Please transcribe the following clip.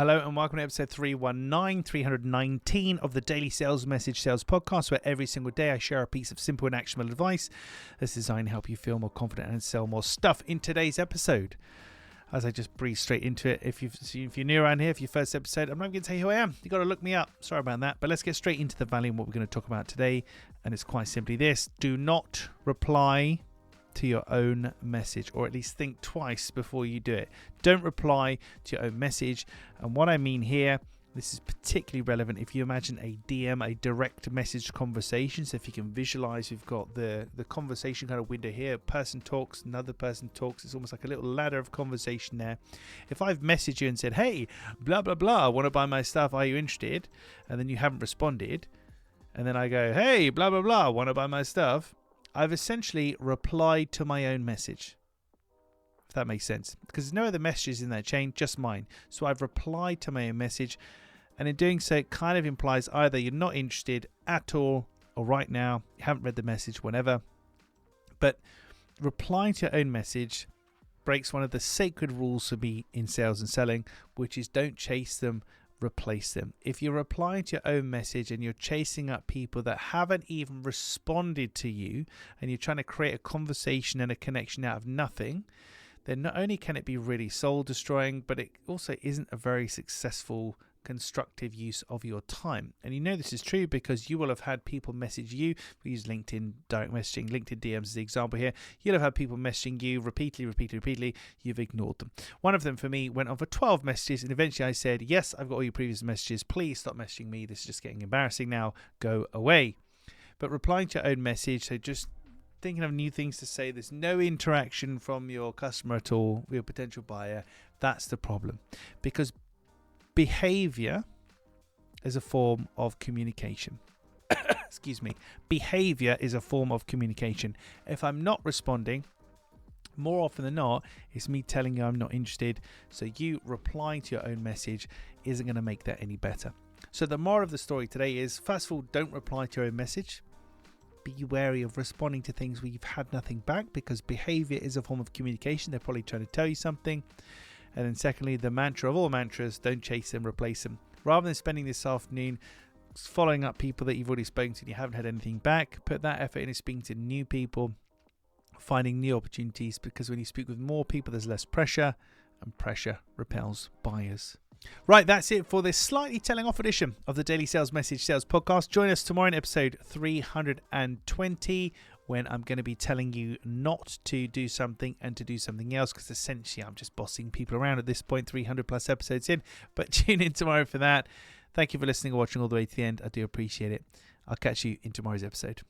Hello and welcome to episode 319 of the Daily Sales Message Sales Podcast, where every single day I share a piece of simple and actionable advice that's designed to help you feel more confident and sell more stuff. In today's episode, as I just breeze straight into it, if you're new around here, if your first episode, I'm not going to tell you who I am. You've got to look me up. Sorry about that. But let's get straight into the value and what we're going to talk about today. And it's quite simply this. Do not reply to your own message, or at least think twice before you do it. Don't reply to your own message. And what I mean here, this is particularly relevant if you imagine a DM, a direct message conversation. So if you can visualize, we've got the conversation kind of window here. A person talks, another person talks. It's almost like a little ladder of conversation there. If I've messaged you and said, hey, blah, blah, blah, want to buy my stuff, are you interested? And then you haven't responded. And then I go, hey, blah, blah, blah, want to buy my stuff. I've essentially replied to my own message, if that makes sense, because there's no other messages in that chain, just mine. So I've replied to my own message, and in doing so, it kind of implies either you're not interested at all, or right now, you haven't read the message, whenever. But replying to your own message breaks one of the sacred rules for me in sales and selling, which is don't chase them, replace them. If you're replying to your own message and you're chasing up people that haven't even responded to you, and you're trying to create a conversation and a connection out of nothing, then not only can it be really soul destroying, but it also isn't a very successful, constructive use of your time. And you know this is true because you will have had people message you. We use LinkedIn direct messaging, LinkedIn DMs as the example here. You'll have had people messaging you repeatedly. You've ignored them. One of them for me went on for 12 messages, and eventually I said, yes, I've got all your previous messages. Please stop messaging me. This is just getting embarrassing now. Go away. But replying to your own message, so just thinking of new things to say, there's no interaction from your customer at all, your potential buyer. That's the problem, because behavior is a form of communication. Excuse me. Behavior is a form of communication. If I'm not responding, more often than not, it's me telling you I'm not interested. So you replying to your own message isn't going to make that any better. So the moral of the story today is, first of all, don't reply to your own message. Be wary of responding to things where you've had nothing back, because behavior is a form of communication. They're probably trying to tell you something. And then secondly, the mantra of all mantras, don't chase them, replace them. Rather than spending this afternoon following up people that you've already spoken to and you haven't had anything back, put that effort into speaking to new people, finding new opportunities, because when you speak with more people, there's less pressure, and pressure repels buyers. Right, that's it for this slightly telling off edition of the Daily Sales Message Sales Podcast. Join us tomorrow in episode 320, when I'm going to be telling you not to do something and to do something else, because essentially I'm just bossing people around at this point, 300 plus episodes in. But tune in tomorrow for that. Thank you for listening or watching all the way to the end. I do appreciate it. I'll catch you in tomorrow's episode.